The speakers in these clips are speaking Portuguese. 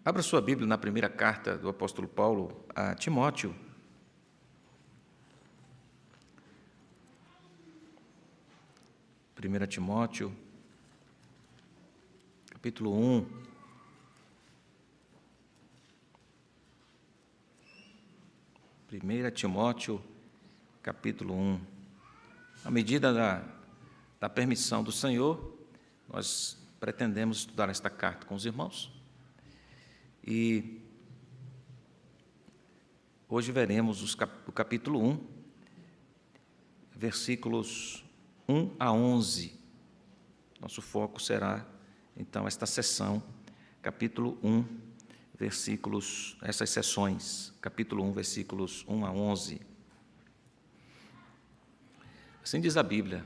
Abra sua Bíblia na primeira carta do apóstolo Paulo a Timóteo. Primeira Timóteo, capítulo 1. Primeira Timóteo, capítulo 1. À medida da permissão do Senhor, nós pretendemos estudar esta carta com os irmãos. E hoje veremos o capítulo 1, versículos 1 a 11. Nosso foco será, então, esta sessão, capítulo 1, essas sessões, capítulo 1, versículos 1 a 11. Assim diz a Bíblia,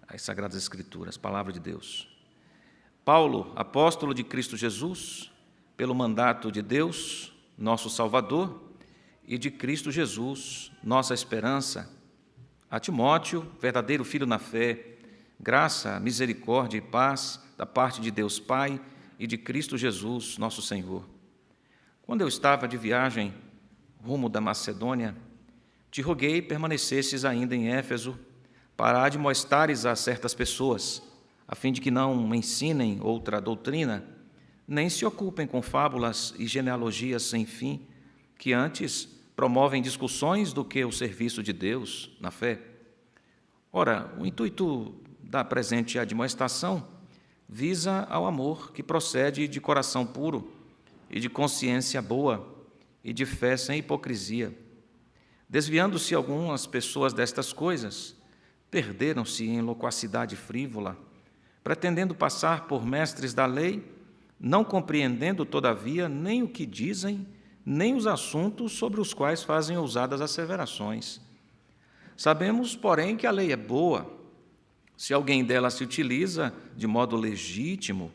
as Sagradas Escrituras, palavra de Deus. Paulo, apóstolo de Cristo Jesus, pelo mandato de Deus, nosso Salvador, e de Cristo Jesus, nossa esperança, a Timóteo, verdadeiro filho na fé, graça, misericórdia e paz da parte de Deus Pai e de Cristo Jesus, nosso Senhor. Quando eu estava de viagem rumo da Macedônia, te roguei permanecesses ainda em Éfeso para admoestares a certas pessoas, a fim de que não ensinem outra doutrina, nem se ocupem com fábulas e genealogias sem fim, que antes promovem discussões do que o serviço de Deus na fé. Ora, o intuito da presente admoestação visa ao amor que procede de coração puro e de consciência boa e de fé sem hipocrisia. Desviando-se algumas pessoas destas coisas, perderam-se em loquacidade frívola, pretendendo passar por mestres da lei, não compreendendo, todavia, nem o que dizem, nem os assuntos sobre os quais fazem ousadas asseverações. Sabemos, porém, que a lei é boa, se alguém dela se utiliza de modo legítimo,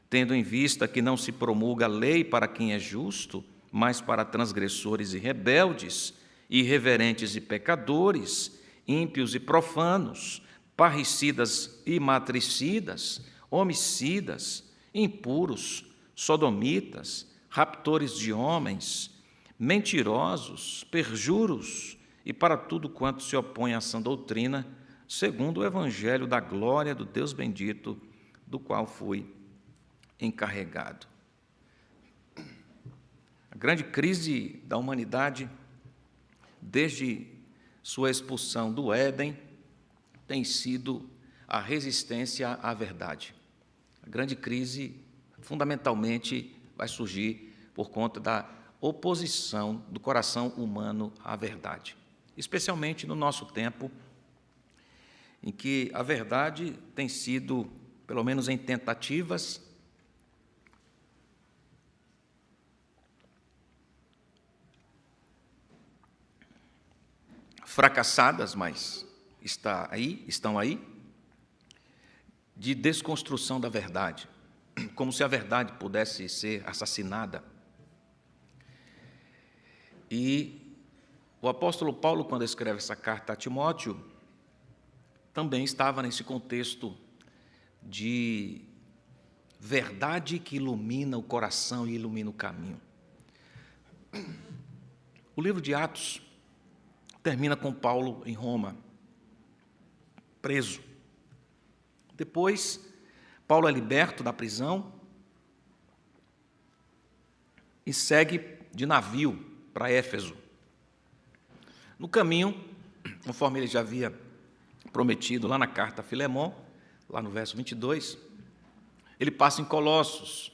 tendo em vista que não se promulga a lei para quem é justo, mas para transgressores e rebeldes, irreverentes e pecadores, ímpios e profanos, parricidas e matricidas, homicidas, impuros, sodomitas, raptores de homens, mentirosos, perjuros e para tudo quanto se opõe à sã doutrina, segundo o evangelho da glória do Deus bendito, do qual fui encarregado. A grande crise da humanidade, desde sua expulsão do Éden, tem sido a resistência à verdade. A grande crise, fundamentalmente, vai surgir por conta da oposição do coração humano à verdade, especialmente no nosso tempo, em que a verdade tem sido, pelo menos em tentativas, fracassadas, mas estão aí, de desconstrução da verdade, como se a verdade pudesse ser assassinada. E o apóstolo Paulo, quando escreve essa carta a Timóteo, também estava nesse contexto de verdade que ilumina o coração e ilumina o caminho. O livro de Atos termina com Paulo em Roma, preso. Depois, Paulo é liberto da prisão e segue de navio para Éfeso. No caminho, conforme ele já havia prometido lá na carta a Filemon, lá no verso 22, ele passa em Colossos,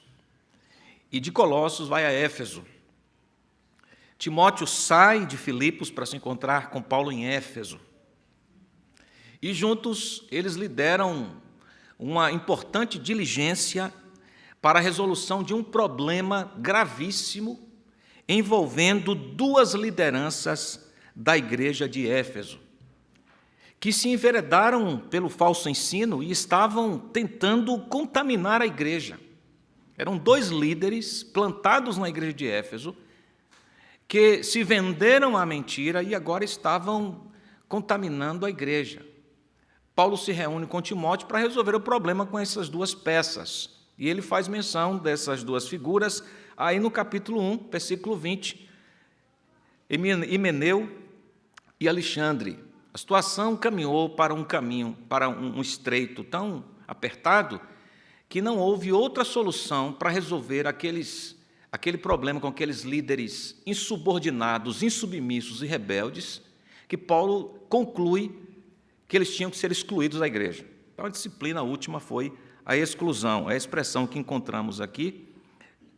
e de Colossos vai a Éfeso. Timóteo sai de Filipos para se encontrar com Paulo em Éfeso, e juntos eles lideram uma importante diligência para a resolução de um problema gravíssimo envolvendo duas lideranças da igreja de Éfeso, que se enveredaram pelo falso ensino e estavam tentando contaminar a igreja. Eram dois líderes plantados na igreja de Éfeso que se venderam à mentira e agora estavam contaminando a igreja. Paulo se reúne com Timóteo para resolver o problema com essas duas peças. E ele faz menção dessas duas figuras Aí no capítulo 1, versículo 20, Himeneu e Alexandre, a situação caminhou para um estreito tão apertado que não houve outra solução para resolver aquele problema com aqueles líderes insubordinados, insubmissos e rebeldes, que Paulo conclui que eles tinham que ser excluídos da igreja. Então, a disciplina última foi a exclusão, é a expressão que encontramos aqui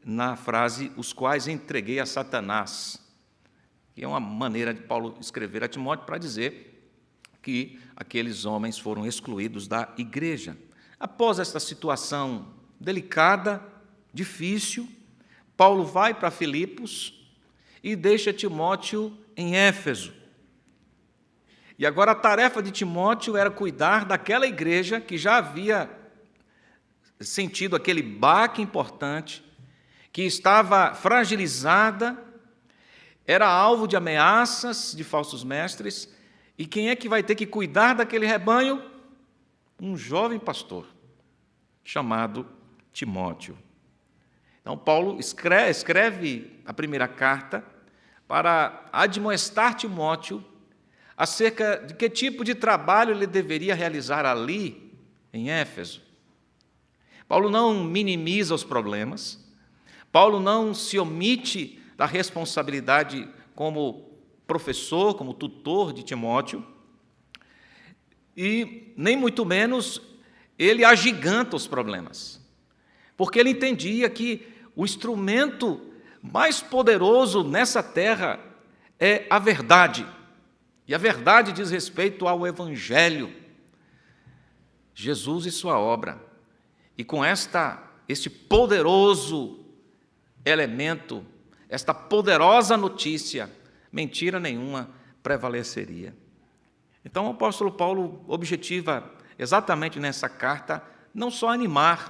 na frase, os quais entreguei a Satanás, que é uma maneira de Paulo escrever a Timóteo para dizer que aqueles homens foram excluídos da igreja. Após esta situação delicada, difícil, Paulo vai para Filipos e deixa Timóteo em Éfeso. E agora a tarefa de Timóteo era cuidar daquela igreja que já havia sentido aquele baque importante, que estava fragilizada, era alvo de ameaças de falsos mestres, e quem é que vai ter que cuidar daquele rebanho? Um jovem pastor, chamado Timóteo. Então, Paulo escreve a primeira carta para admoestar Timóteo acerca de que tipo de trabalho ele deveria realizar ali, em Éfeso. Paulo não minimiza os problemas, Paulo não se omite da responsabilidade como professor, como tutor de Timóteo, e nem muito menos ele agiganta os problemas, porque ele entendia que o instrumento mais poderoso nessa terra é a verdade, e a verdade diz respeito ao Evangelho, Jesus e sua obra. E com este poderoso elemento, esta poderosa notícia, mentira nenhuma prevaleceria. Então o apóstolo Paulo objetiva exatamente nessa carta não só animar,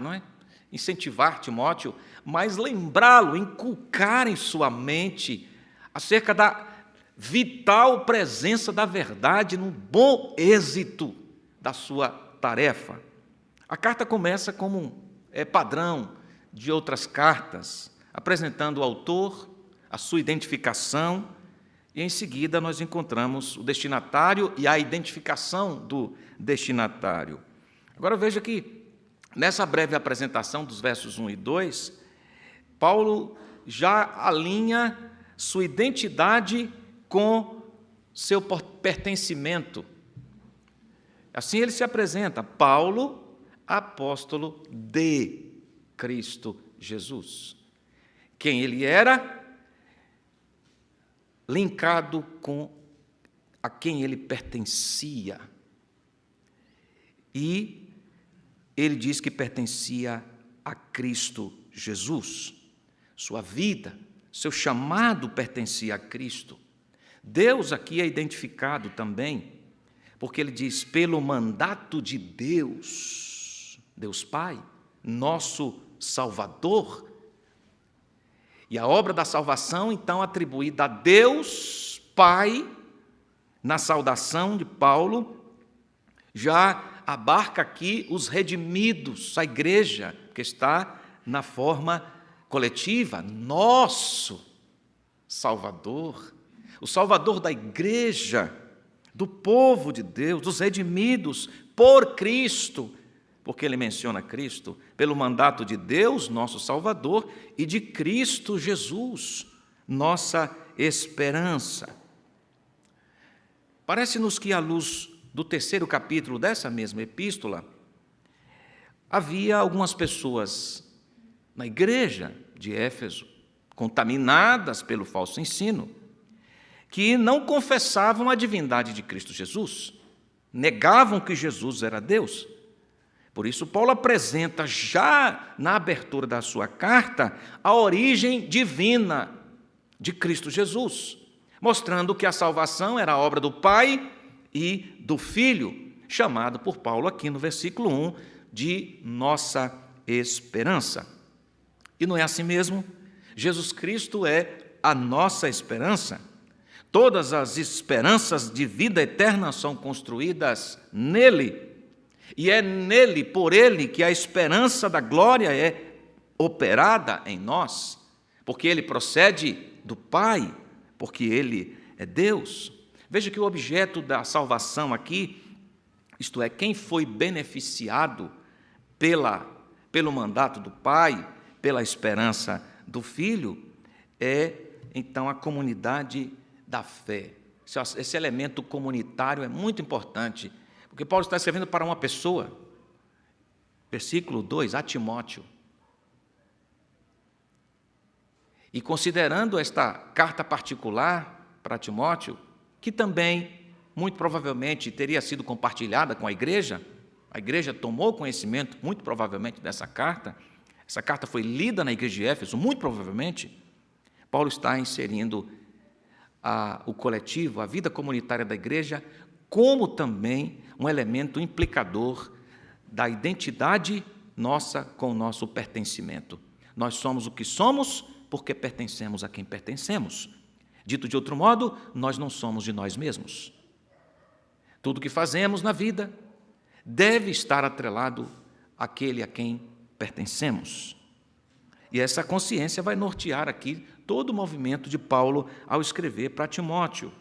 incentivar Timóteo, mas lembrá-lo, inculcar em sua mente acerca da vital presença da verdade no bom êxito da sua tarefa. A carta começa como padrão de outras cartas, apresentando o autor, a sua identificação, e em seguida nós encontramos o destinatário e a identificação do destinatário. Agora veja que, nessa breve apresentação dos versos 1 e 2, Paulo já alinha sua identidade com seu pertencimento. Assim ele se apresenta, Paulo, apóstolo de Cristo Jesus. Quem ele era, linkado com a quem ele pertencia. E ele diz que pertencia a Cristo Jesus. Sua vida, seu chamado pertencia a Cristo. Deus aqui é identificado também, porque ele diz, pelo mandato de Deus, Deus Pai, nosso Salvador. E a obra da salvação, então, atribuída a Deus Pai, na saudação de Paulo, já abarca aqui os redimidos, a igreja, que está na forma coletiva, nosso Salvador, o Salvador da igreja, do povo de Deus, dos redimidos por Cristo, porque ele menciona Cristo, pelo mandato de Deus, nosso Salvador, e de Cristo Jesus, nossa esperança. Parece-nos que, à luz do 3º capítulo dessa mesma epístola, havia algumas pessoas na igreja de Éfeso, contaminadas pelo falso ensino, que não confessavam a divindade de Cristo Jesus, negavam que Jesus era Deus. Por isso, Paulo apresenta já na abertura da sua carta a origem divina de Cristo Jesus, mostrando que a salvação era a obra do Pai e do Filho, chamado por Paulo aqui no versículo 1 de nossa esperança. E não é assim mesmo? Jesus Cristo é a nossa esperança. Todas as esperanças de vida eterna são construídas nele. E é nele, por ele, que a esperança da glória é operada em nós. porque ele procede do Pai, porque ele é Deus. Veja que o objeto da salvação aqui, isto é, quem foi beneficiado pelo mandato do Pai, pela esperança do Filho, é, então, a comunidade da fé. Esse elemento comunitário é muito importante, porque Paulo está escrevendo para uma pessoa. Versículo 2, a Timóteo. E considerando esta carta particular para Timóteo, que também, muito provavelmente, teria sido compartilhada com a igreja tomou conhecimento, muito provavelmente, dessa carta, essa carta foi lida na igreja de Éfeso, muito provavelmente, Paulo está inserindo o coletivo, a vida comunitária da igreja, como também um elemento implicador da identidade nossa com o nosso pertencimento. Nós somos o que somos porque pertencemos a quem pertencemos. Dito de outro modo, nós não somos de nós mesmos. Tudo que fazemos na vida deve estar atrelado àquele a quem pertencemos. E essa consciência vai nortear aqui todo o movimento de Paulo ao escrever para Timóteo.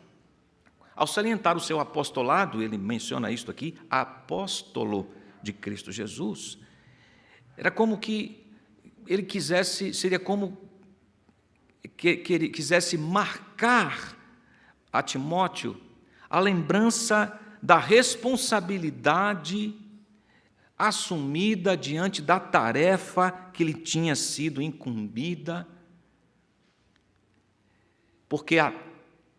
Ao salientar o seu apostolado, ele menciona isto aqui, apóstolo de Cristo Jesus. Era como que ele seria como que ele quisesse marcar a Timóteo a lembrança da responsabilidade assumida diante da tarefa que lhe tinha sido incumbida, porque a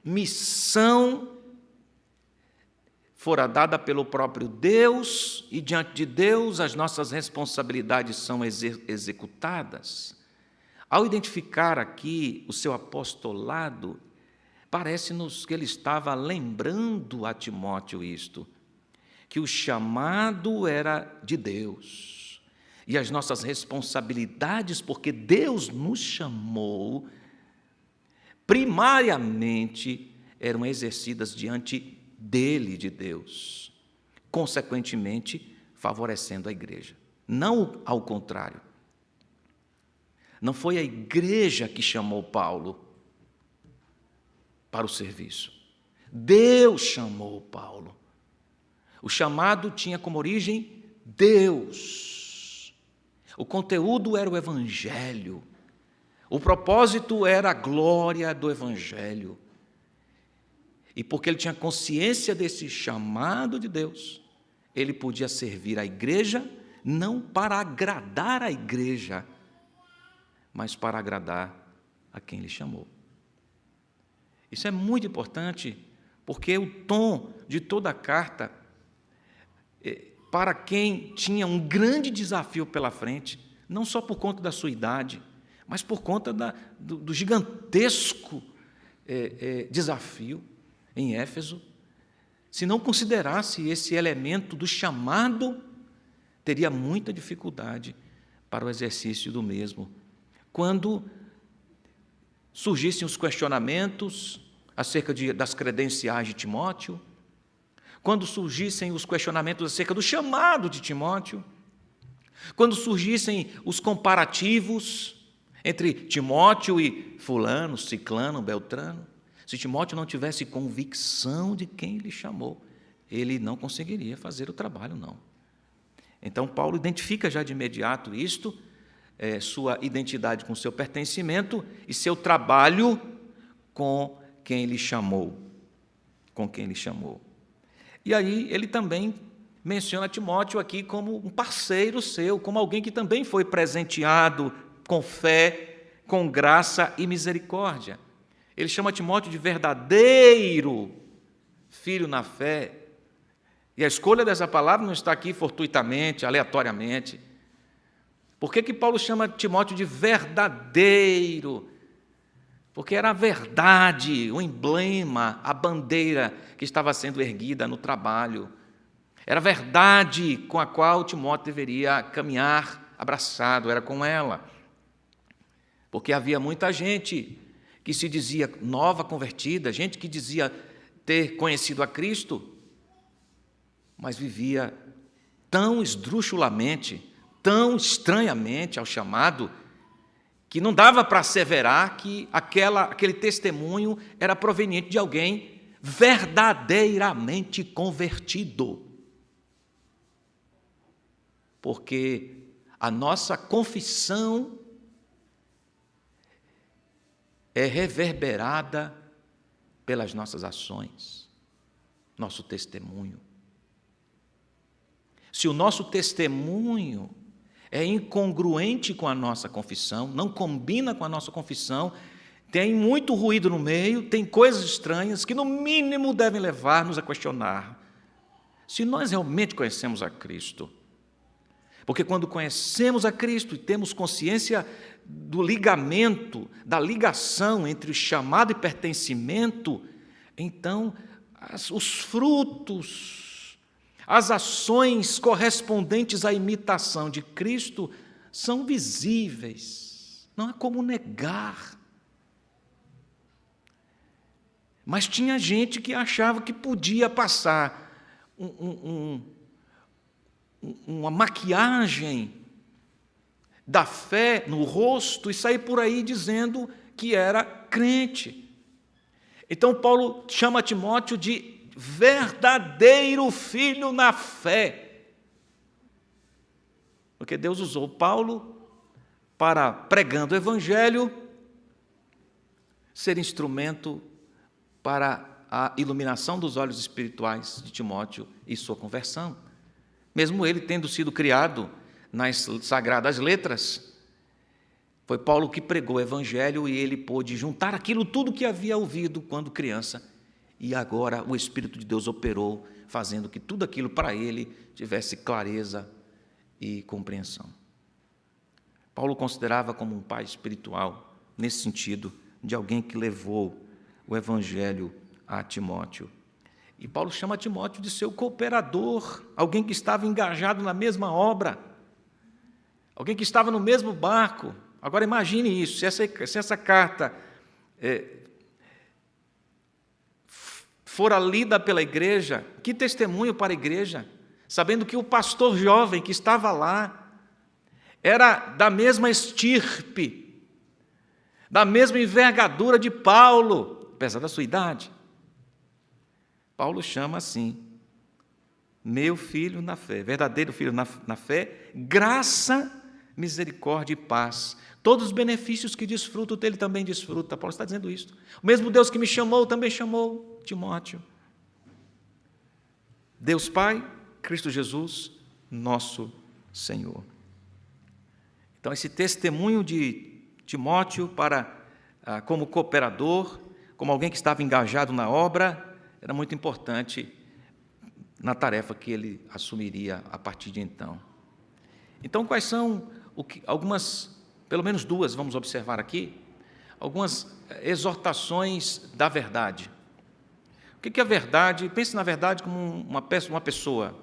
missão fora dada pelo próprio Deus, e diante de Deus as nossas responsabilidades são executadas. Ao identificar aqui o seu apostolado, parece-nos que ele estava lembrando a Timóteo isto, que o chamado era de Deus, e as nossas responsabilidades, porque Deus nos chamou, primariamente eram exercidas diante dele, de Deus, consequentemente favorecendo a igreja. Não ao contrário. Não foi a igreja que chamou Paulo para o serviço. Deus chamou Paulo. O chamado tinha como origem Deus. O conteúdo era o Evangelho. O propósito era a glória do Evangelho. E porque ele tinha consciência desse chamado de Deus, ele podia servir a igreja, não para agradar a igreja, mas para agradar a quem lhe chamou. Isso é muito importante, porque o tom de toda a carta, para quem tinha um grande desafio pela frente, não só por conta da sua idade, mas por conta do gigantesco desafio em Éfeso, se não considerasse esse elemento do chamado, teria muita dificuldade para o exercício do mesmo. Quando surgissem os questionamentos acerca das credenciais de Timóteo, quando surgissem os questionamentos acerca do chamado de Timóteo, quando surgissem os comparativos entre Timóteo e fulano, ciclano, beltrano, se Timóteo não tivesse convicção de quem lhe chamou, ele não conseguiria fazer o trabalho, não. Então, Paulo identifica já de imediato isto, sua identidade com seu pertencimento e seu trabalho com quem lhe chamou. Com quem lhe chamou. E aí ele também menciona Timóteo aqui como um parceiro seu, como alguém que também foi presenteado com fé, com graça e misericórdia. Ele chama Timóteo de verdadeiro filho na fé. E a escolha dessa palavra não está aqui fortuitamente, aleatoriamente. Por que Paulo chama Timóteo de verdadeiro? Porque era a verdade, o emblema, a bandeira que estava sendo erguida no trabalho. Era a verdade com a qual Timóteo deveria caminhar abraçado, era com ela. Porque havia muita gente que se dizia nova convertida, gente que dizia ter conhecido a Cristo, mas vivia tão esdrúxulamente, tão estranhamente ao chamado, que não dava para asseverar que aquele testemunho era proveniente de alguém verdadeiramente convertido. Porque a nossa confissão é reverberada pelas nossas ações, nosso testemunho. Se o nosso testemunho é incongruente com a nossa confissão, não combina com a nossa confissão, tem muito ruído no meio, tem coisas estranhas que, no mínimo, devem levar-nos a questionar se nós realmente conhecemos a Cristo. Porque quando conhecemos a Cristo e temos consciência do ligamento, da ligação entre o chamado e pertencimento, então os frutos, as ações correspondentes à imitação de Cristo são visíveis, não há como negar. Mas tinha gente que achava que podia passar uma maquiagem da fé no rosto e sair por aí dizendo que era crente. Então Paulo chama Timóteo de verdadeiro filho na fé. Porque Deus usou Paulo para, pregando o evangelho, ser instrumento para a iluminação dos olhos espirituais de Timóteo e sua conversão. Mesmo ele tendo sido criado nas sagradas letras, foi Paulo que pregou o evangelho e ele pôde juntar aquilo tudo que havia ouvido quando criança, e agora o Espírito de Deus operou, fazendo que tudo aquilo para ele tivesse clareza e compreensão. Paulo considerava como um pai espiritual, nesse sentido, de alguém que levou o evangelho a Timóteo. E Paulo chama Timóteo de seu cooperador, alguém que estava engajado na mesma obra, alguém que estava no mesmo barco. Agora imagine isso, se essa carta fora lida pela igreja, que testemunho para a igreja, sabendo que o pastor jovem que estava lá era da mesma estirpe, da mesma envergadura de Paulo, apesar da sua idade. Paulo chama assim, meu filho na fé, verdadeiro filho na fé, graça, misericórdia e paz. Todos os benefícios que desfruto, ele também desfruta. Paulo está dizendo isso. O mesmo Deus que me chamou, também chamou Timóteo. Deus Pai, Cristo Jesus, nosso Senhor. Então, esse testemunho de Timóteo como cooperador, como alguém que estava engajado na obra, era muito importante na tarefa que ele assumiria a partir de então. Então, quais são algumas, pelo menos duas, vamos observar aqui, algumas exortações da verdade. O que é a verdade? Pense na verdade como uma pessoa.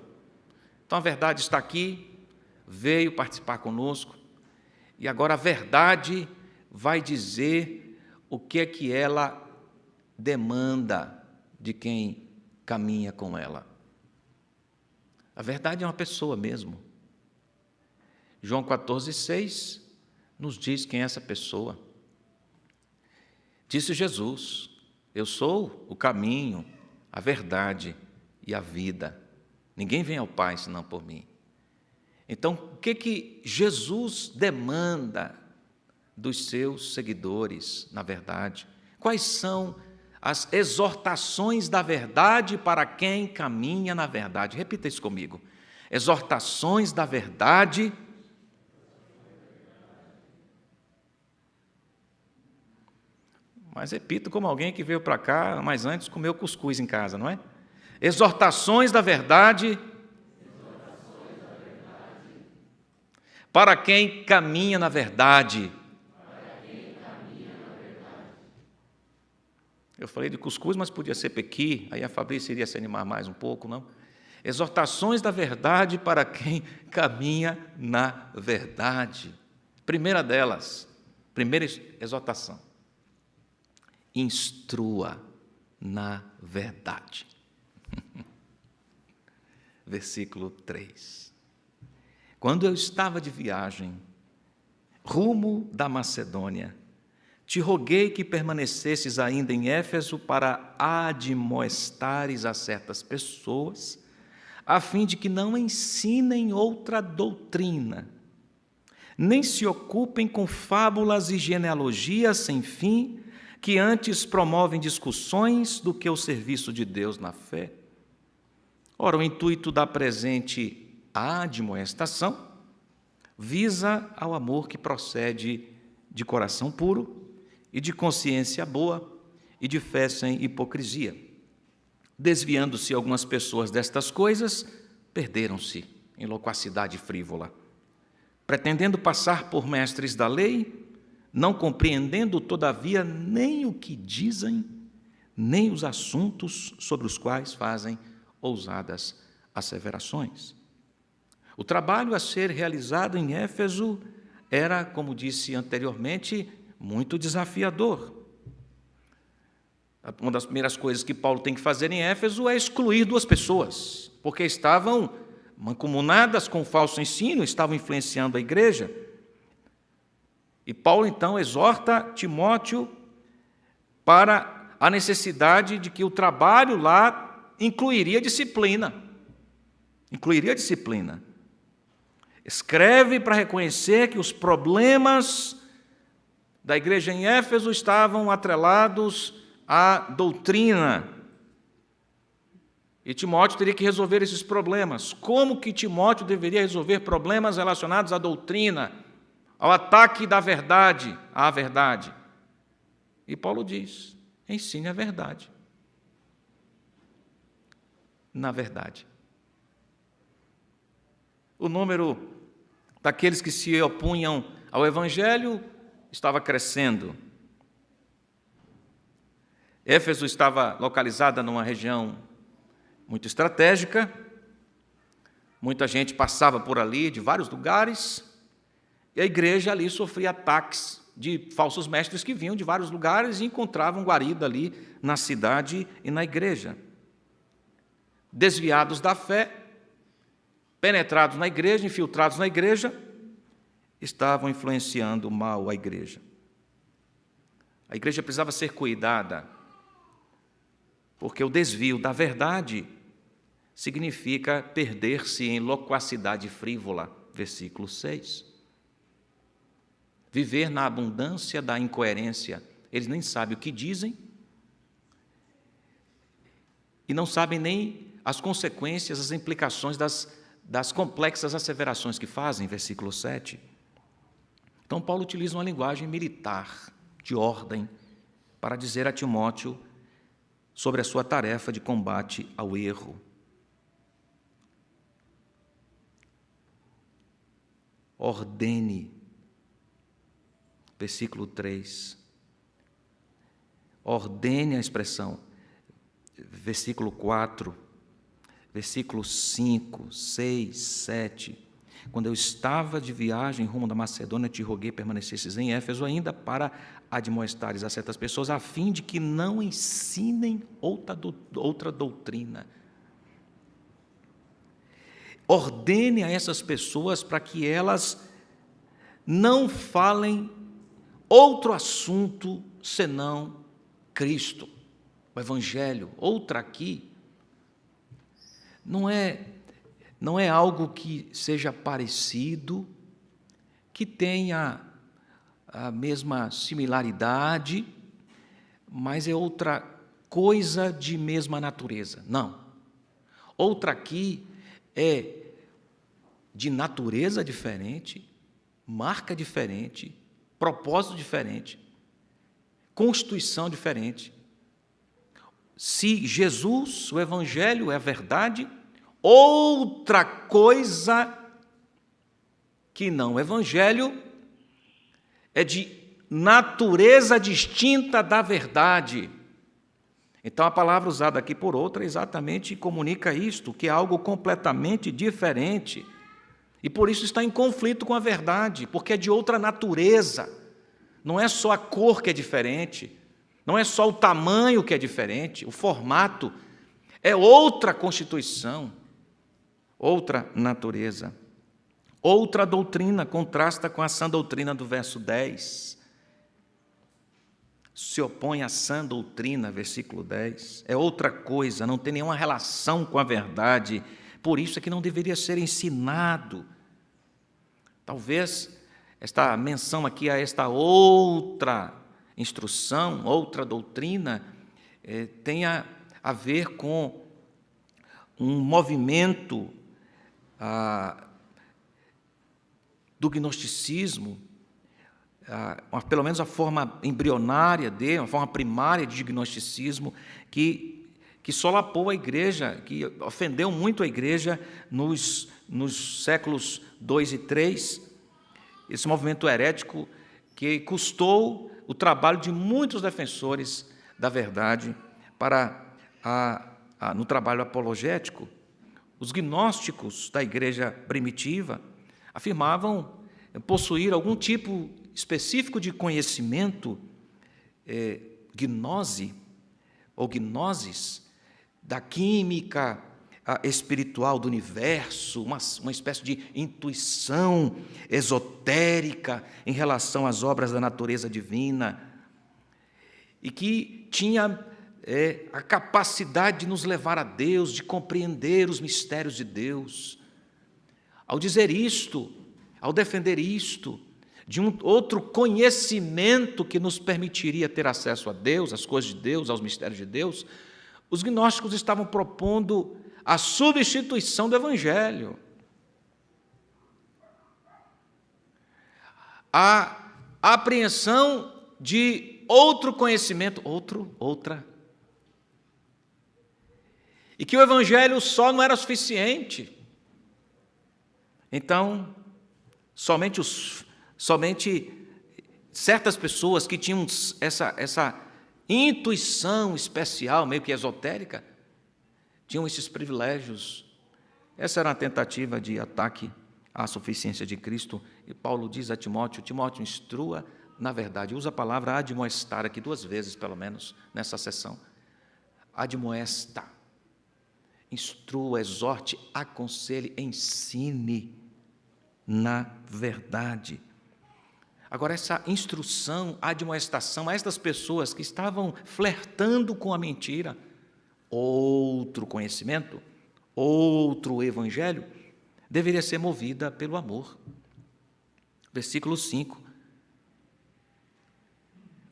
Então, a verdade está aqui, veio participar conosco, e agora a verdade vai dizer o que é que ela demanda de quem caminha com ela. A verdade é uma pessoa mesmo. João 14,6 nos diz quem é essa pessoa. Disse Jesus, eu sou o caminho, a verdade e a vida. Ninguém vem ao Pai senão por mim. Então, o que Jesus demanda dos seus seguidores, na verdade? Quais são as exortações da verdade para quem caminha na verdade? Repita isso comigo. Exortações da verdade. Mas repito como alguém que veio para cá, mas antes comeu cuscuz em casa, não é? Exortações da verdade. Para quem caminha na verdade. Eu falei de cuscuz, mas podia ser pequi, aí a Fabrícia iria se animar mais um pouco, não? Exortações da verdade para quem caminha na verdade. Primeira delas, primeira exortação. Instrua na verdade. Versículo 3. Quando eu estava de viagem, rumo da Macedônia, te roguei que permanecesses ainda em Éfeso para admoestares a certas pessoas, a fim de que não ensinem outra doutrina, nem se ocupem com fábulas e genealogias sem fim, que antes promovem discussões do que o serviço de Deus na fé. Ora, o intuito da presente admoestação visa ao amor que procede de coração puro e de consciência boa e de fé sem hipocrisia. Desviando-se algumas pessoas destas coisas, perderam-se em loquacidade frívola, pretendendo passar por mestres da lei, não compreendendo, todavia, nem o que dizem, nem os assuntos sobre os quais fazem ousadas asseverações. O trabalho a ser realizado em Éfeso era, como disse anteriormente, muito desafiador. Uma das primeiras coisas que Paulo tem que fazer em Éfeso é excluir duas pessoas, porque estavam mancomunadas com o falso ensino, estavam influenciando a igreja. E Paulo, então, exorta Timóteo para a necessidade de que o trabalho lá incluiria disciplina. Escreve para reconhecer que os problemas da igreja em Éfeso estavam atrelados à doutrina. E Timóteo teria que resolver esses problemas. Como que Timóteo deveria resolver problemas relacionados à doutrina, ao ataque da verdade, à verdade? E Paulo diz: ensine a verdade. Na verdade. O número daqueles que se opunham ao Evangelho estava crescendo. Éfeso estava localizada numa região muito estratégica, muita gente passava por ali de vários lugares, e a igreja ali sofria ataques de falsos mestres que vinham de vários lugares e encontravam guarida ali na cidade e na igreja. Desviados da fé, penetrados na igreja, infiltrados na igreja, estavam influenciando mal a igreja. A igreja precisava ser cuidada, porque o desvio da verdade significa perder-se em loquacidade frívola, versículo 6. Viver na abundância da incoerência. Eles nem sabem o que dizem e não sabem nem as consequências, as implicações das complexas asseverações que fazem, versículo 7. Então, Paulo utiliza uma linguagem militar, de ordem, para dizer a Timóteo sobre a sua tarefa de combate ao erro. Ordene, versículo 3. Ordene a expressão, versículo 4, versículo 5, 6, 7. Quando eu estava de viagem rumo da Macedônia, te roguei permanecesses em Éfeso ainda para admoestares a certas pessoas, a fim de que não ensinem outra doutrina. Ordene a essas pessoas para que elas não falem outro assunto senão Cristo, o Evangelho. Outra aqui não é algo que seja parecido, que tenha a mesma similaridade, mas é outra coisa de mesma natureza. Não. Outra aqui é de natureza diferente, marca diferente, propósito diferente, constituição diferente. Se Jesus, o Evangelho, é a verdade, outra coisa que não o Evangelho é de natureza distinta da verdade. Então, a palavra usada aqui por outra exatamente comunica isto, que é algo completamente diferente. E por isso está em conflito com a verdade, porque é de outra natureza. Não é só a cor que é diferente, não é só o tamanho que é diferente, o formato é outra constituição, outra natureza. Outra doutrina contrasta com a sã doutrina do verso 10. Se opõe à sã doutrina, versículo 10. É outra coisa, não tem nenhuma relação com a verdade. Por isso é que não deveria ser ensinado. Talvez esta menção aqui a esta outra instrução, outra doutrina, tenha a ver com um movimento do gnosticismo, pelo menos a forma embrionária dele, a forma primária de gnosticismo, que solapou a igreja, que ofendeu muito a igreja nos séculos 2 e 3, esse movimento herético que custou o trabalho de muitos defensores da verdade no trabalho apologético. Os gnósticos da igreja primitiva afirmavam possuir algum tipo específico de conhecimento, gnose ou gnosis, da química espiritual do universo, uma espécie de intuição esotérica em relação às obras da natureza divina, e que tinha a capacidade de nos levar a Deus, de compreender os mistérios de Deus. Ao dizer isto, ao defender isto, de um outro conhecimento que nos permitiria ter acesso a Deus, às coisas de Deus, aos mistérios de Deus, os gnósticos estavam propondo a substituição do Evangelho, a apreensão de outro conhecimento, outra. E que o Evangelho só não era suficiente. Então, somente certas pessoas que tinham essa intuição especial, meio que esotérica, tinham esses privilégios. Essa era uma tentativa de ataque à suficiência de Cristo. E Paulo diz a Timóteo: Timóteo, instrua na verdade. Usa a palavra admoestar aqui 2 vezes, pelo menos, nessa sessão. Admoesta. Instrua, exorte, aconselhe, ensine na verdade. Agora, essa instrução, admoestação a estas pessoas que estavam flertando com a mentira, outro conhecimento, outro evangelho, deveria ser movida pelo amor. Versículo 5.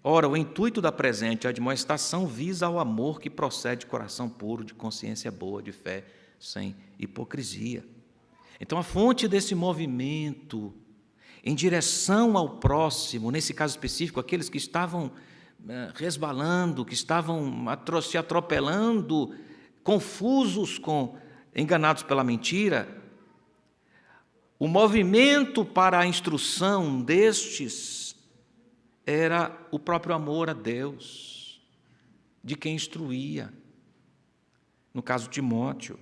Ora, o intuito da presente admoestação visa ao amor que procede de coração puro, de consciência boa, de fé sem hipocrisia. Então, a fonte desse movimento em direção ao próximo, nesse caso específico, aqueles que estavam resbalando, que estavam se atropelando, confusos, enganados pela mentira, o movimento para a instrução destes era o próprio amor a Deus, de quem instruía, no caso Timóteo.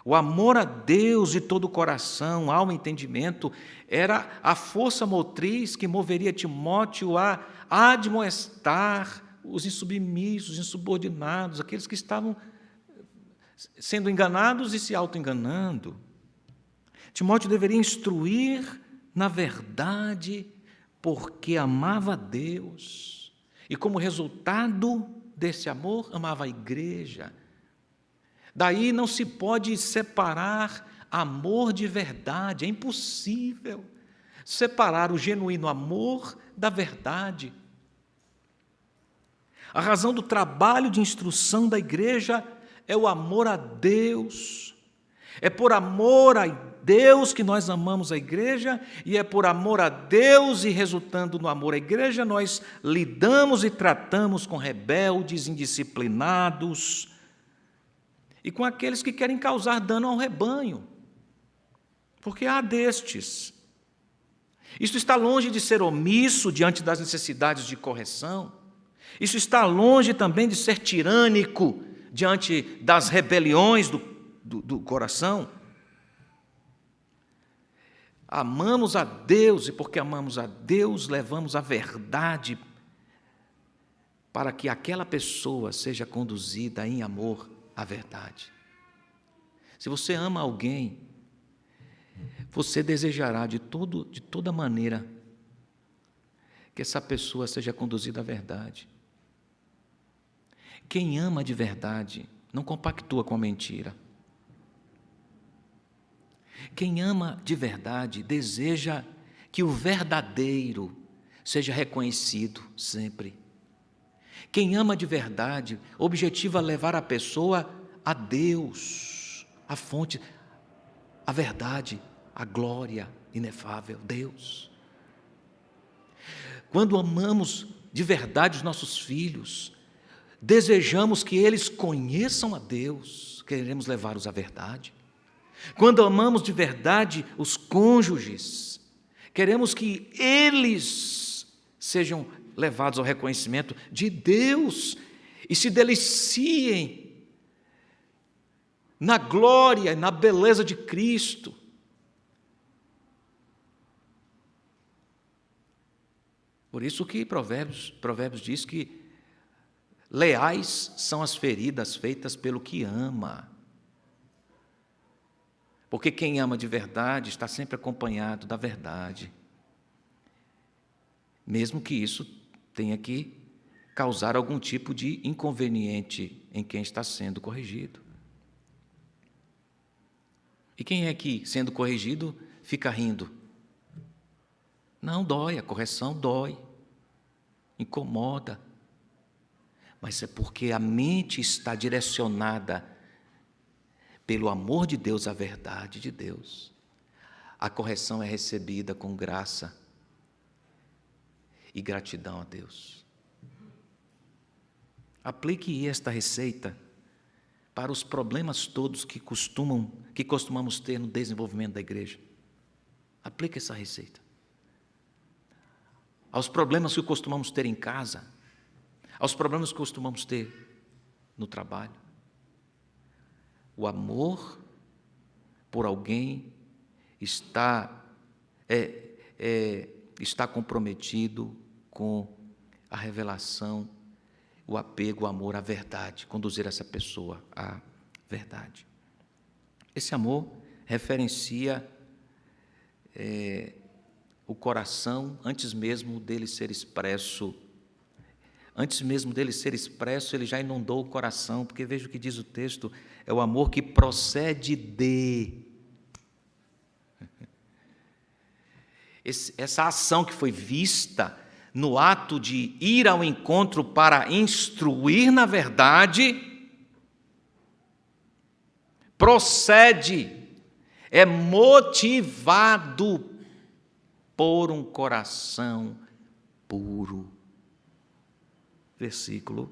O amor a Deus de todo o coração, alma e entendimento, era a força motriz que moveria Timóteo a admoestar os insubmissos, insubordinados, aqueles que estavam sendo enganados e se auto-enganando. Timóteo deveria instruir na verdade, porque amava a Deus, e como resultado desse amor, amava a igreja. Daí não se pode separar amor de verdade, é impossível separar o genuíno amor da verdade. A razão do trabalho de instrução da igreja é o amor a Deus. É por amor a Deus que nós amamos a igreja, e é por amor a Deus e resultando no amor à igreja, nós lidamos e tratamos com rebeldes, indisciplinados, e com aqueles que querem causar dano ao rebanho, porque há destes. Isso está longe de ser omisso diante das necessidades de correção, isso está longe também de ser tirânico diante das rebeliões do coração. Amamos a Deus, e porque amamos a Deus, levamos a verdade para que aquela pessoa seja conduzida em amor à verdade. Se você ama alguém você desejará de toda maneira que essa pessoa seja conduzida à verdade. Quem ama de verdade não compactua com a mentira. Quem ama de verdade deseja que o verdadeiro seja reconhecido sempre. Quem ama de verdade objetiva levar a pessoa a Deus, a fonte, a verdade, a glória inefável, Deus. Quando amamos de verdade os nossos filhos, desejamos que eles conheçam a Deus, queremos levá-los à verdade. Quando amamos de verdade os cônjuges, queremos que eles sejam levados ao reconhecimento de Deus e se deliciem na glória e na beleza de Cristo. Por isso que Provérbios diz que leais são as feridas feitas pelo que ama. Porque quem ama de verdade está sempre acompanhado da verdade. Mesmo que isso tenha que causar algum tipo de inconveniente em quem está sendo corrigido. E quem é que, sendo corrigido, fica rindo? Não, dói, a correção dói, incomoda. Mas é porque a mente está direcionada pelo amor de Deus à verdade de Deus. A correção é recebida com graça e gratidão a Deus. Aplique esta receita para os problemas todos que costumamos ter no desenvolvimento da igreja. Aplique essa receita. Aos problemas que costumamos ter em casa, aos problemas que costumamos ter no trabalho. O amor por alguém está comprometido com a revelação, o apego, o amor à verdade, conduzir essa pessoa à verdade. Esse amor referencia o coração antes mesmo dele ser expresso. Antes mesmo dele ser expresso, ele já inundou o coração, porque veja o que diz o texto, é o amor que procede de. Essa ação que foi vista no ato de ir ao encontro para instruir na verdade, procede, é motivado por um coração puro. Versículo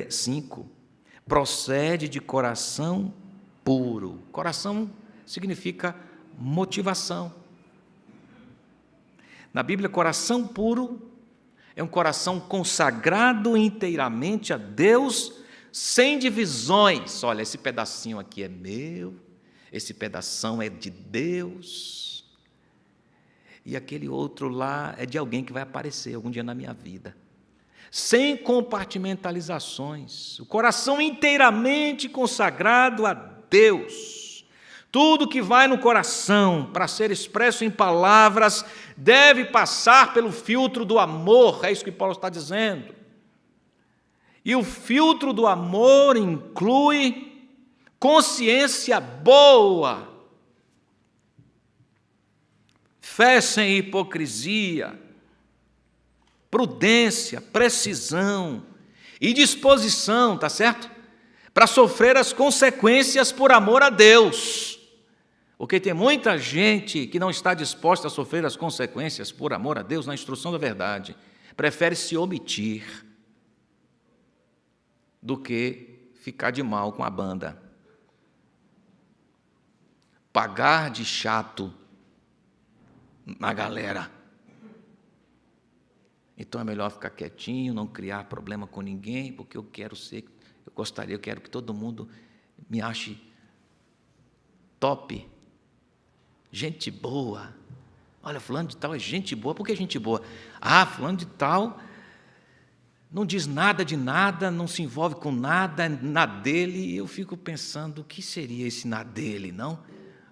5. Procede de coração puro. Coração significa motivação. Na Bíblia, coração puro é um coração consagrado inteiramente a Deus, sem divisões. Olha, esse pedacinho aqui é meu, esse pedação é de Deus, e aquele outro lá é de alguém que vai aparecer algum dia na minha vida. Sem compartimentalizações, o coração inteiramente consagrado a Deus. Tudo que vai no coração para ser expresso em palavras deve passar pelo filtro do amor, é isso que Paulo está dizendo. E o filtro do amor inclui consciência boa, fé sem hipocrisia, prudência, precisão e disposição, tá certo? Para sofrer as consequências por amor a Deus. Porque tem muita gente que não está disposta a sofrer as consequências por amor a Deus na instrução da verdade. Prefere se omitir do que ficar de mal com a banda. Pagar de chato na galera. Então é melhor ficar quietinho, não criar problema com ninguém, porque eu quero que todo mundo me ache top, gente boa. Olha, fulano de tal é gente boa. Por que gente boa? Ah, fulano de tal não diz nada de nada, não se envolve com nada, na dele. E eu fico pensando, o que seria esse na dele, não?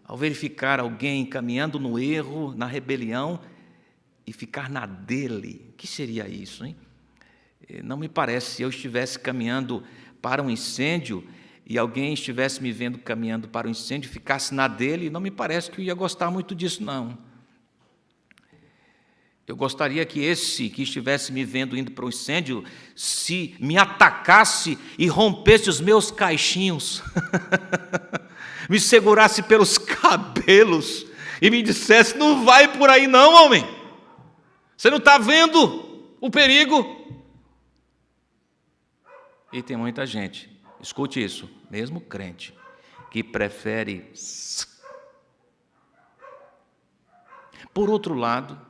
ao verificar alguém caminhando no erro, na rebelião, e ficar na dele. O que seria isso, hein? Não me parece, se eu estivesse caminhando para um incêndio e alguém estivesse me vendo caminhando para o incêndio e ficasse na dele, não me parece que eu ia gostar muito disso, não. Eu gostaria que esse que estivesse me vendo indo para o incêndio, se me atacasse e rompesse os meus caixinhos, me segurasse pelos cabelos e me dissesse: não vai por aí não, homem, você não está vendo o perigo? E tem muita gente, escute isso, mesmo crente, que prefere. Por outro lado,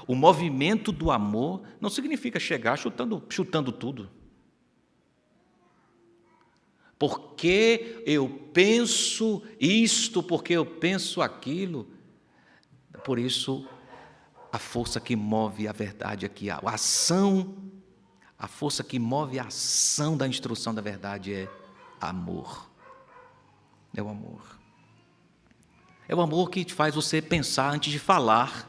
o movimento do amor não significa chegar chutando tudo. Porque eu penso isto, porque eu penso aquilo. Por isso, a força que move a verdade aqui, a ação, a força que move a ação da instrução da verdade é amor. É o amor. É o amor que te faz você pensar antes de falar.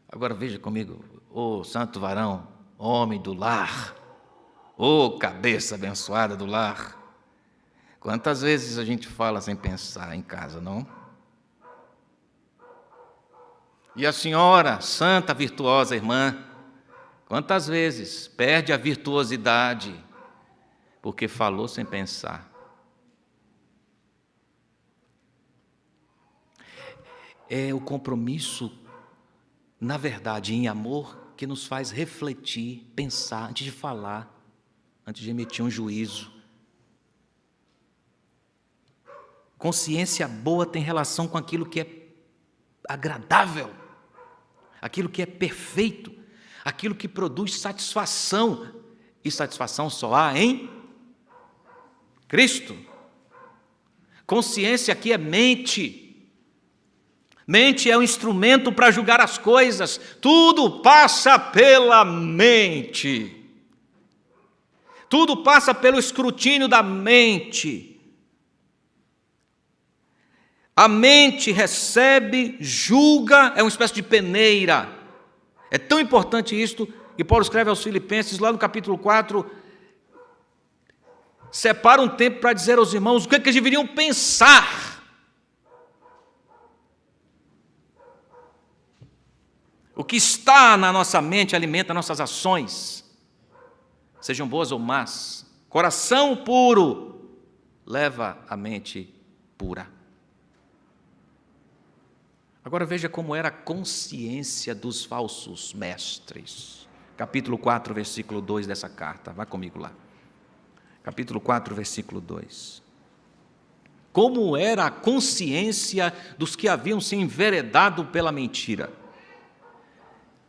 Agora veja comigo, ô santo varão, homem do lar, ô cabeça abençoada do lar. Quantas vezes a gente fala sem pensar em casa, não? E a senhora, santa, virtuosa irmã, quantas vezes perde a virtuosidade porque falou sem pensar? É o compromisso, na verdade, em amor, que nos faz refletir, pensar, antes de falar, antes de emitir um juízo. Consciência boa tem relação com aquilo que é agradável, aquilo que é perfeito, aquilo que produz satisfação, e satisfação só há em Cristo. Consciência aqui é mente. Mente é um instrumento para julgar as coisas. Tudo passa pela mente. Tudo passa pelo escrutínio da mente. A mente recebe, julga, é uma espécie de peneira. É tão importante isto, que Paulo escreve aos Filipenses, lá no capítulo 4, separa um tempo para dizer aos irmãos o que eles deveriam pensar. O que está na nossa mente alimenta nossas ações, sejam boas ou más. Coração puro leva a mente pura. Agora veja como era a consciência dos falsos mestres. Capítulo 4, versículo 2 dessa carta. Vá comigo lá. Capítulo 4, versículo 2. Como era a consciência dos que haviam se enveredado pela mentira.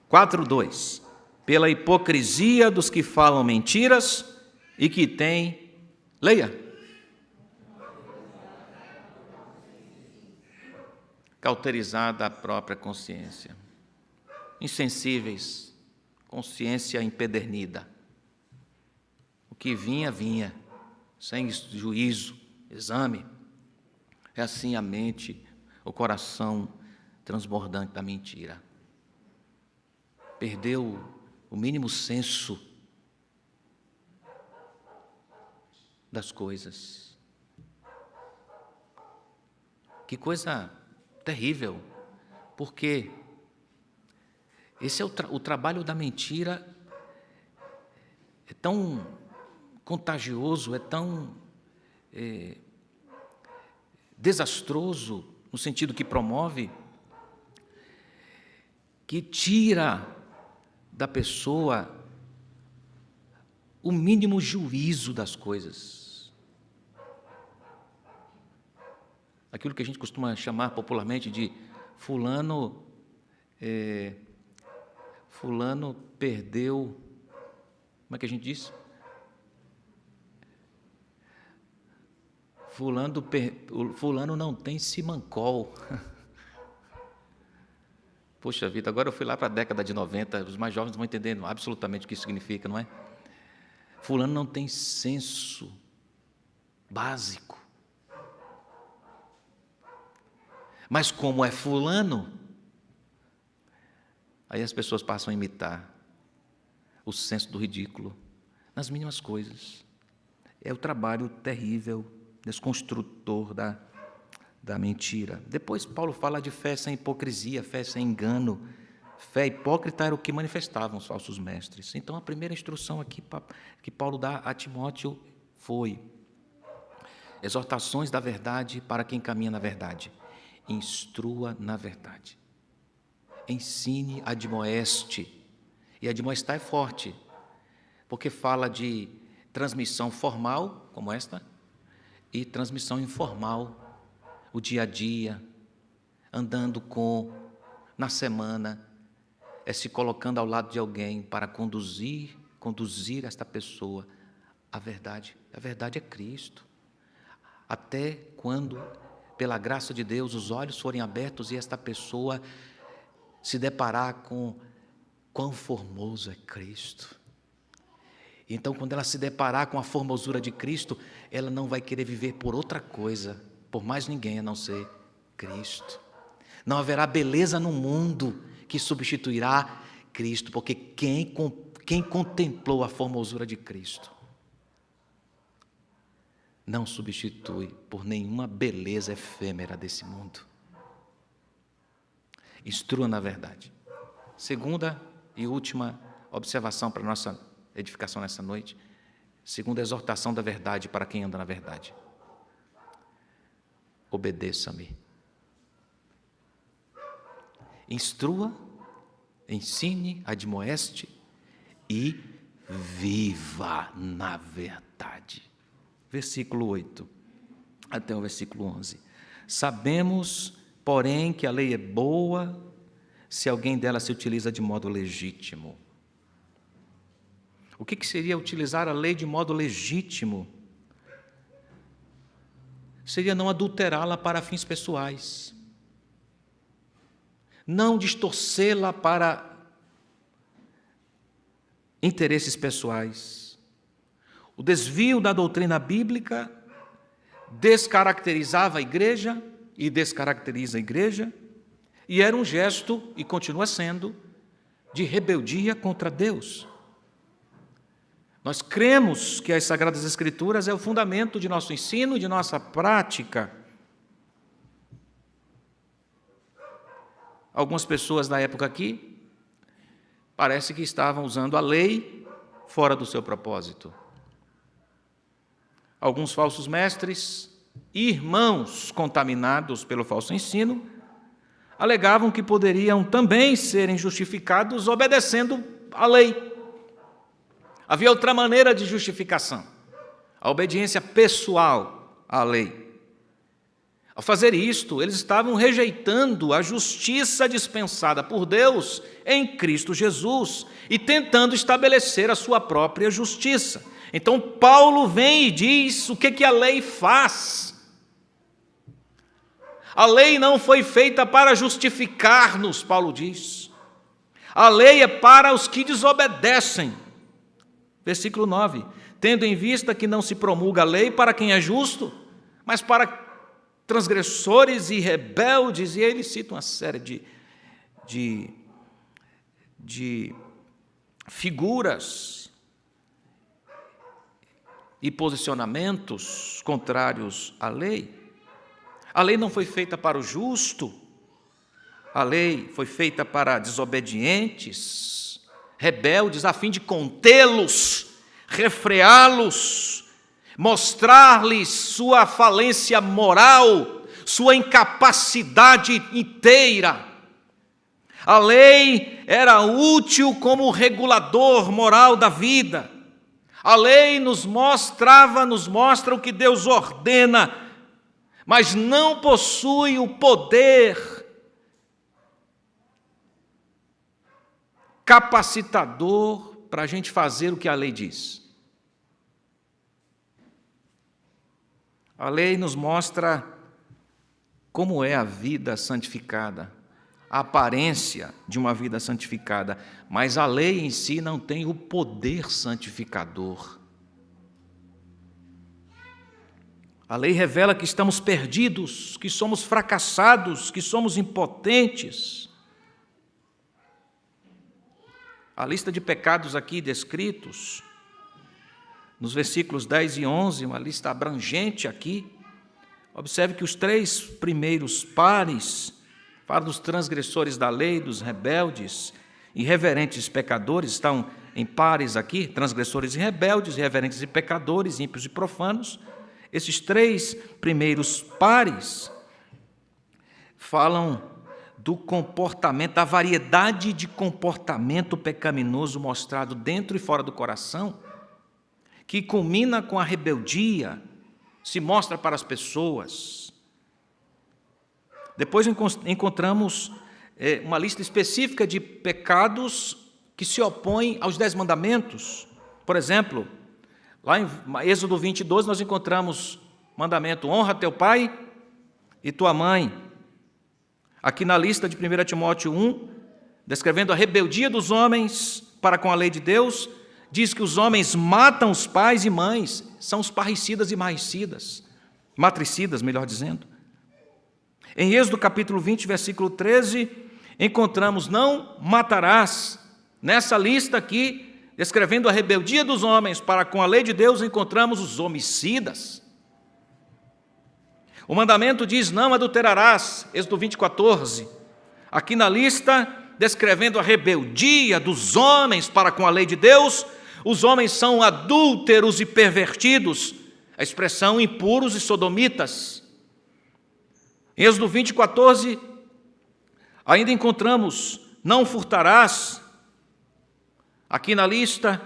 4:2. Pela hipocrisia dos que falam mentiras e que têm, leia, cauterizada a própria consciência. Insensíveis, consciência empedernida. O que vinha, vinha, sem juízo, exame. É assim a mente, o coração transbordante da mentira. Perdeu o mínimo senso das coisas. Que coisa terrível, porque esse é o trabalho da mentira, é tão contagioso, é tão desastroso, no sentido que promove, que tira da pessoa o mínimo juízo das coisas. Aquilo que a gente costuma chamar popularmente de fulano perdeu, como é que a gente diz? Fulano não tem simancol. Poxa vida, agora eu fui lá para a década de 90, os mais jovens vão entender absolutamente o que isso significa, não é? Fulano não tem senso. básico. Mas como é fulano, aí as pessoas passam a imitar o senso do ridículo nas mínimas coisas. É o trabalho terrível, desconstrutor da mentira. Depois Paulo fala de fé sem hipocrisia, fé sem engano. Fé hipócrita era o que manifestavam os falsos mestres. Então, a primeira instrução aqui que Paulo dá a Timóteo foi: exortações da verdade para quem caminha na verdade. Instrua na verdade. Ensine, admoeste. E admoestar é forte, porque fala de transmissão formal, como esta, e transmissão informal, o dia a dia, andando na semana, se colocando ao lado de alguém para conduzir esta pessoa à verdade. A verdade é Cristo. Até quando, pela graça de Deus, os olhos forem abertos e esta pessoa se deparar com quão formoso é Cristo. Então, quando ela se deparar com a formosura de Cristo, ela não vai querer viver por outra coisa, por mais ninguém a não ser Cristo. Não haverá beleza no mundo que substituirá Cristo, porque quem contemplou a formosura de Cristo não substitui por nenhuma beleza efêmera desse mundo. Instrua na verdade. Segunda e última observação para a nossa edificação nessa noite. Segunda exortação da verdade para quem anda na verdade. Obedeça-me. Instrua, ensine, admoeste e viva na verdade. Versículo 8 até o versículo 11. Sabemos, porém, que a lei é boa se alguém dela se utiliza de modo legítimo. O que seria utilizar a lei de modo legítimo? Seria não adulterá-la para fins pessoais, não distorcê-la para interesses pessoais. O desvio da doutrina bíblica descaracterizava a igreja e descaracteriza a igreja, e era um gesto, e continua sendo, de rebeldia contra Deus. Nós cremos que as Sagradas Escrituras é o fundamento de nosso ensino e de nossa prática. Algumas pessoas da época aqui parece que estavam usando a lei fora do seu propósito. Alguns falsos mestres, irmãos contaminados pelo falso ensino, alegavam que poderiam também serem justificados obedecendo à lei. Havia outra maneira de justificação, a obediência pessoal à lei. Ao fazer isto, eles estavam rejeitando a justiça dispensada por Deus em Cristo Jesus e tentando estabelecer a sua própria justiça. Então, Paulo vem e diz o que a lei faz. A lei não foi feita para justificar-nos, Paulo diz. A lei é para os que desobedecem. Versículo 9. Tendo em vista que não se promulga a lei para quem é justo, mas para transgressores e rebeldes, e ele cita uma série de figuras e posicionamentos contrários à lei. A lei não foi feita para o justo, a lei foi feita para desobedientes, rebeldes, a fim de contê-los, refreá-los, mostrar-lhes sua falência moral, sua incapacidade inteira. A lei era útil como regulador moral da vida. A lei nos mostra o que Deus ordena, mas não possui o poder capacitador para a gente fazer o que a lei diz. A lei nos mostra como é a vida santificada, a aparência de uma vida santificada, mas a lei em si não tem o poder santificador. A lei revela que estamos perdidos, que somos fracassados, que somos impotentes. A lista de pecados aqui descritos, nos versículos 10 e 11, uma lista abrangente aqui. Observe que os 3 primeiros pares falam dos transgressores da lei, dos rebeldes, irreverentes pecadores, estão em pares aqui, transgressores e rebeldes, irreverentes e pecadores, ímpios e profanos. Esses 3 primeiros pares falam do comportamento, da variedade de comportamento pecaminoso mostrado dentro e fora do coração, que culmina com a rebeldia, se mostra para as pessoas. Depois encontramos uma lista específica de pecados que se opõem aos 10 mandamentos. Por exemplo, lá em Êxodo 20:12, nós encontramos o mandamento: honra teu pai e tua mãe. Aqui na lista de 1 Timóteo 1, descrevendo a rebeldia dos homens para com a lei de Deus, diz que os homens matam os pais e mães, são os parricidas e matricidas, melhor dizendo. Em Êxodo capítulo 20, versículo 13, encontramos: não matarás. Nessa lista aqui, descrevendo a rebeldia dos homens para com a lei de Deus, encontramos os homicidas. O mandamento diz: não adulterarás, Êxodo 20:14. Aqui na lista, descrevendo a rebeldia dos homens para com a lei de Deus, os homens são adúlteros e pervertidos, a expressão impuros e sodomitas. Em Êxodo 20:14, ainda encontramos: não furtarás. Aqui na lista,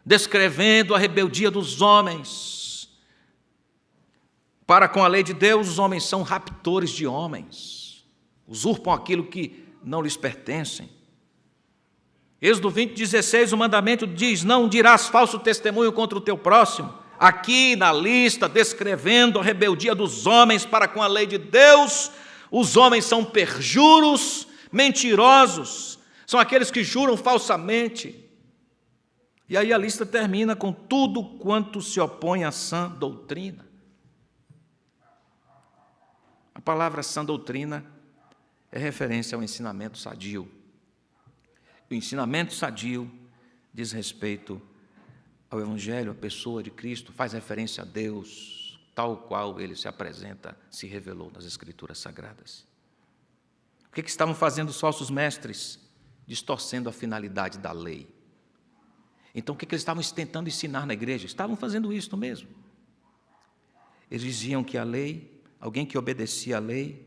descrevendo a rebeldia dos homens para com a lei de Deus, os homens são raptores de homens, usurpam aquilo que não lhes pertencem. Êxodo 20:16, o mandamento diz: não dirás falso testemunho contra o teu próximo. Aqui na lista, descrevendo a rebeldia dos homens para com a lei de Deus, os homens são perjuros, mentirosos, são aqueles que juram falsamente. E aí a lista termina com tudo quanto se opõe à sã doutrina. A palavra sã doutrina é referência ao ensinamento sadio. O ensinamento sadio diz respeito ao Evangelho, à pessoa de Cristo, faz referência a Deus, tal qual Ele se apresenta, se revelou nas Escrituras Sagradas. O que estavam fazendo os falsos mestres? Distorcendo a finalidade da lei. Então, o que eles estavam tentando ensinar na igreja? Estavam fazendo isso mesmo. Eles diziam que a lei, alguém que obedecia à lei,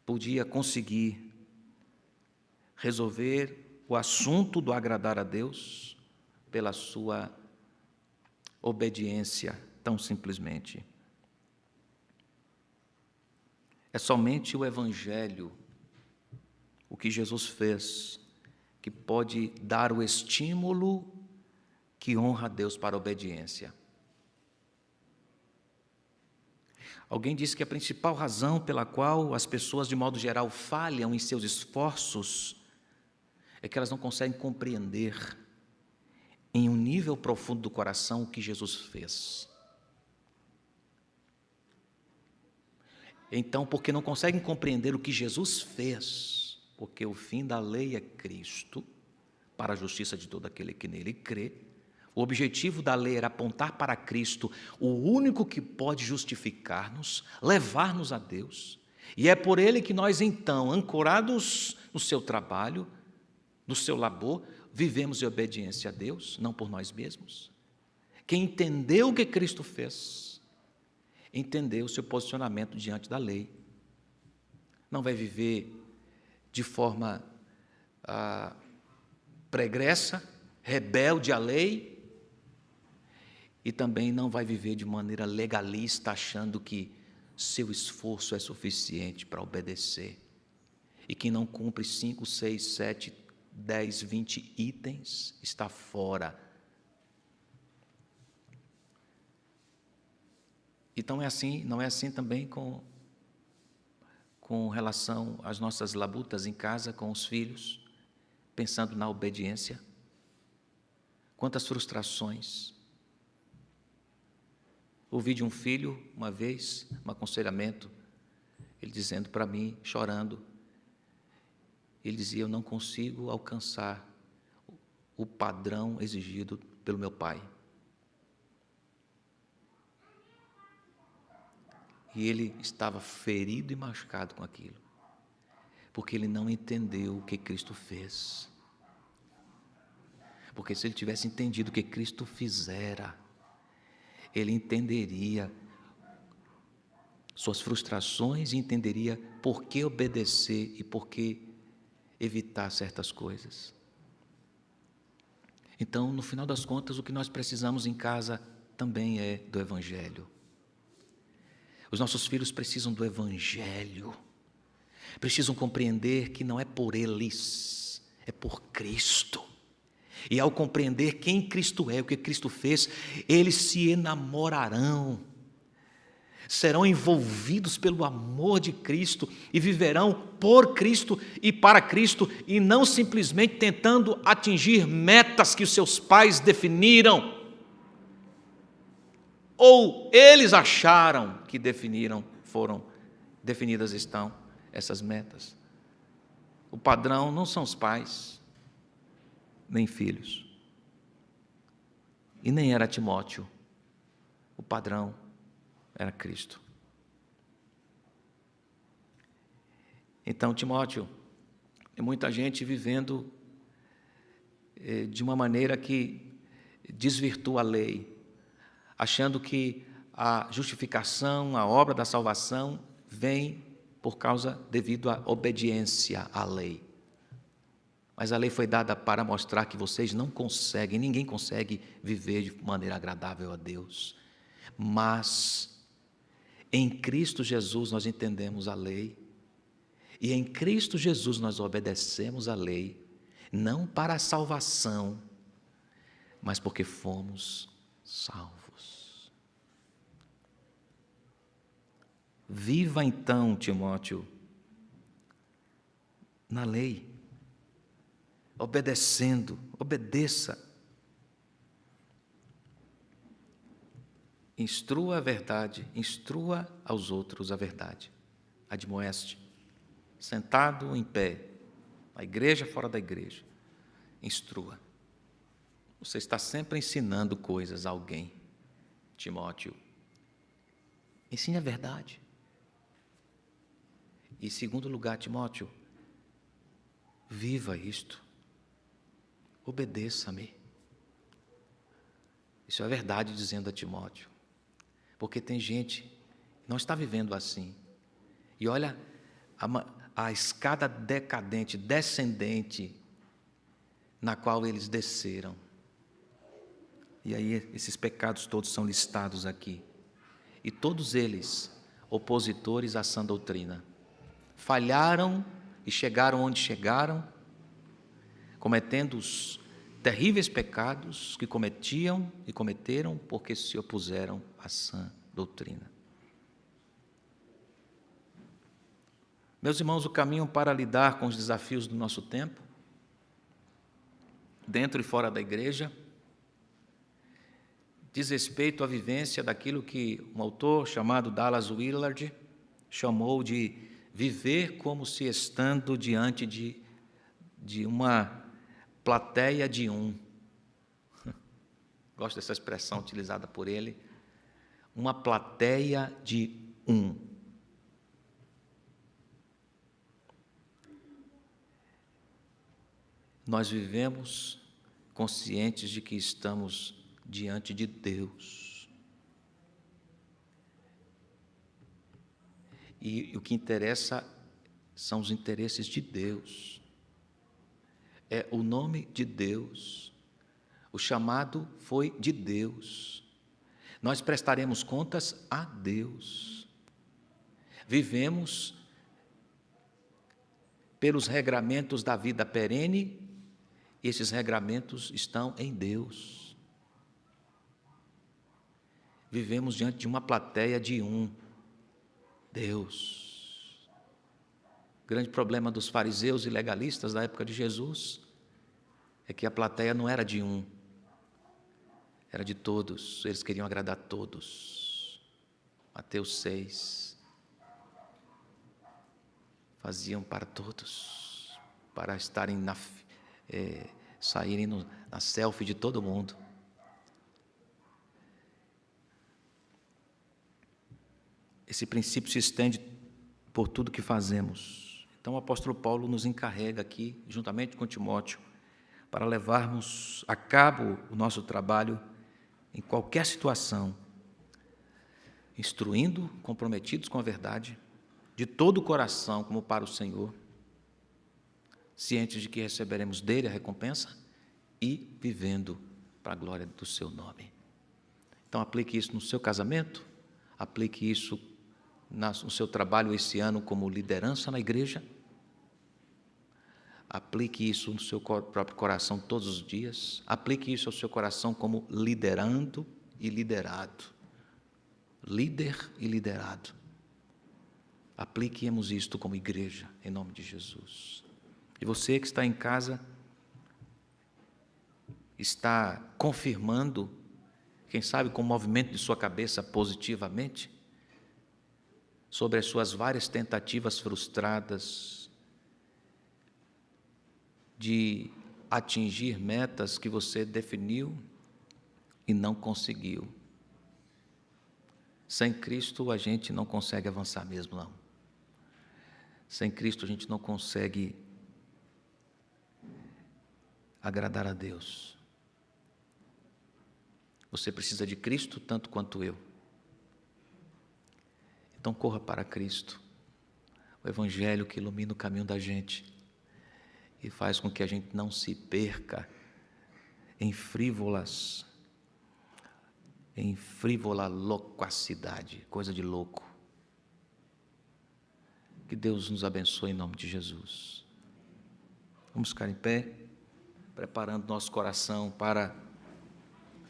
podia conseguir resolver o assunto do agradar a Deus pela sua obediência, tão simplesmente. É somente o Evangelho, o que Jesus fez, que pode dar o estímulo que honra a Deus para a obediência. Alguém disse que a principal razão pela qual as pessoas, de modo geral, falham em seus esforços é que elas não conseguem compreender em um nível profundo do coração o que Jesus fez. Então, porque não conseguem compreender o que Jesus fez, porque o fim da lei é Cristo, para a justiça de todo aquele que nele crê. O objetivo da lei era apontar para Cristo, o único que pode justificar-nos, levar-nos a Deus. E é por Ele que nós, então, ancorados no seu trabalho, no seu labor, vivemos em obediência a Deus, não por nós mesmos. Quem entendeu o que Cristo fez, entendeu o seu posicionamento diante da lei. Não vai viver de forma pregressa, rebelde à lei, e também não vai viver de maneira legalista, achando que seu esforço é suficiente para obedecer, e que não cumpre 5, 6, 7, 10, 20 itens, está fora. Então não é assim também com relação às nossas labutas em casa com os filhos, pensando na obediência. Quantas frustrações. ouvi de um filho, uma vez, um aconselhamento, ele dizendo para mim, chorando, ele dizia: eu não consigo alcançar o padrão exigido pelo meu pai. E ele estava ferido e machucado com aquilo, porque ele não entendeu o que Cristo fez. Porque se ele tivesse entendido o que Cristo fizera, ele entenderia suas frustrações e entenderia por que obedecer e por que evitar certas coisas. Então, no final das contas, o que nós precisamos em casa também é do Evangelho. Os nossos filhos precisam do Evangelho. Precisam compreender que não é por eles, é por Cristo. E ao compreender quem Cristo é, o que Cristo fez, eles se enamorarão, serão envolvidos pelo amor de Cristo e viverão por Cristo e para Cristo, e não simplesmente tentando atingir metas que os seus pais definiram, ou eles acharam que foram definidas estão essas metas. O padrão não são os pais, nem filhos, e nem era Timóteo. O padrão era Cristo. Então, Timóteo, tem muita gente vivendo de uma maneira que desvirtua a lei, achando que a justificação, a obra da salvação vem devido à obediência à lei. Mas a lei foi dada para mostrar que vocês não conseguem, ninguém consegue viver de maneira agradável a Deus. Mas em Cristo Jesus nós entendemos a lei, e em Cristo Jesus nós obedecemos a lei, não para a salvação, mas porque fomos salvos. Viva então, Timóteo, na lei, obedecendo, obedeça. Instrua a verdade, instrua aos outros a verdade. Admoeste, sentado em pé, na igreja, fora da igreja, instrua. Você está sempre ensinando coisas a alguém, Timóteo. Ensine a verdade. E em segundo lugar, Timóteo, viva isto. Obedeça-me. Isso é verdade dizendo a Timóteo. Porque tem gente que não está vivendo assim. E olha a escada decadente, descendente, na qual eles desceram. E aí esses pecados todos são listados aqui. E todos eles opositores à sã doutrina. Falharam e chegaram onde chegaram, cometendo os terríveis pecados que cometiam e cometeram porque se opuseram à sã doutrina. Meus irmãos, o caminho para lidar com os desafios do nosso tempo, dentro e fora da igreja, diz respeito à vivência daquilo que um autor chamado Dallas Willard chamou de viver como se estando diante de uma plateia de um. Gosto dessa expressão utilizada por ele. Uma plateia de um. Nós vivemos conscientes de que estamos diante de Deus. E o que interessa são os interesses de Deus. É o nome de Deus. O chamado foi de Deus. Nós prestaremos contas a Deus. Vivemos pelos regramentos da vida perene, e esses regramentos estão em Deus. Vivemos diante de uma plateia de um, Deus. O grande problema dos fariseus e legalistas da época de Jesus é que a plateia não era de um, era de todos, eles queriam agradar a todos. Mateus 6. Faziam para todos, para estarem saírem na selfie de todo mundo. Esse princípio se estende por tudo que fazemos. Então o apóstolo Paulo nos encarrega aqui, juntamente com Timóteo, para levarmos a cabo o nosso trabalho em qualquer situação, instruindo, comprometidos com a verdade, de todo o coração, como para o Senhor, cientes de que receberemos dele a recompensa e vivendo para a glória do seu nome. Então aplique isso no seu casamento, aplique isso no seu trabalho esse ano como liderança na igreja, aplique isso no seu próprio coração todos os dias, aplique isso ao seu coração como liderando e liderado, líder e liderado. Apliquemos isto como igreja, em nome de Jesus. E você que está em casa, está confirmando, quem sabe com o movimento de sua cabeça positivamente, sobre as suas várias tentativas frustradas de atingir metas que você definiu e não conseguiu. Sem Cristo a gente não consegue avançar mesmo, não. Sem Cristo a gente não consegue agradar a Deus. Você precisa de Cristo tanto quanto eu. Então corra para Cristo, o Evangelho que ilumina o caminho da gente e faz com que a gente não se perca em frívola loquacidade, coisa de louco. Que Deus nos abençoe em nome de Jesus. Vamos ficar em pé, preparando nosso coração para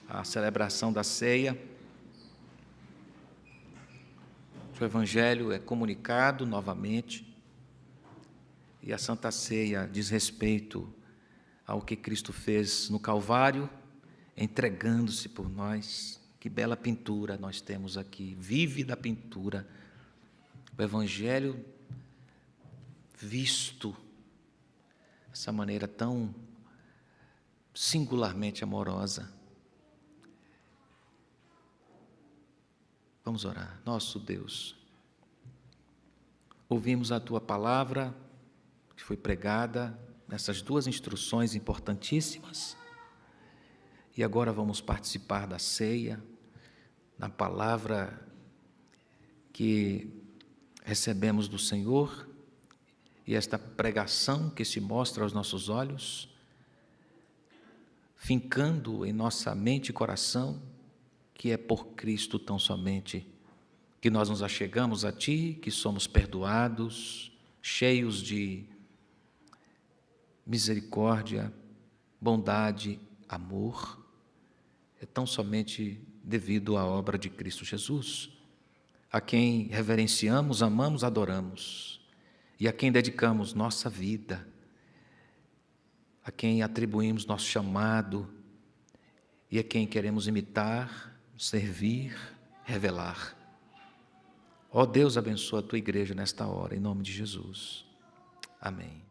a celebração da ceia. O Evangelho é comunicado novamente e a Santa Ceia diz respeito ao que Cristo fez no Calvário, entregando-se por nós. Que bela pintura nós temos aqui, vívida pintura. O Evangelho visto dessa maneira tão singularmente amorosa. Vamos orar. Nosso Deus, ouvimos a Tua palavra que foi pregada nessas duas instruções importantíssimas e agora vamos participar da ceia, na palavra que recebemos do Senhor e esta pregação que se mostra aos nossos olhos, fincando em nossa mente e coração que é por Cristo tão somente que nós nos achegamos a Ti, que somos perdoados, cheios de misericórdia, bondade, amor. É tão somente devido à obra de Cristo Jesus, a quem reverenciamos, amamos, adoramos, e a quem dedicamos nossa vida, a quem atribuímos nosso chamado, e a quem queremos imitar, servir, revelar. Ó Deus, abençoa a Tua igreja nesta hora, em nome de Jesus. Amém.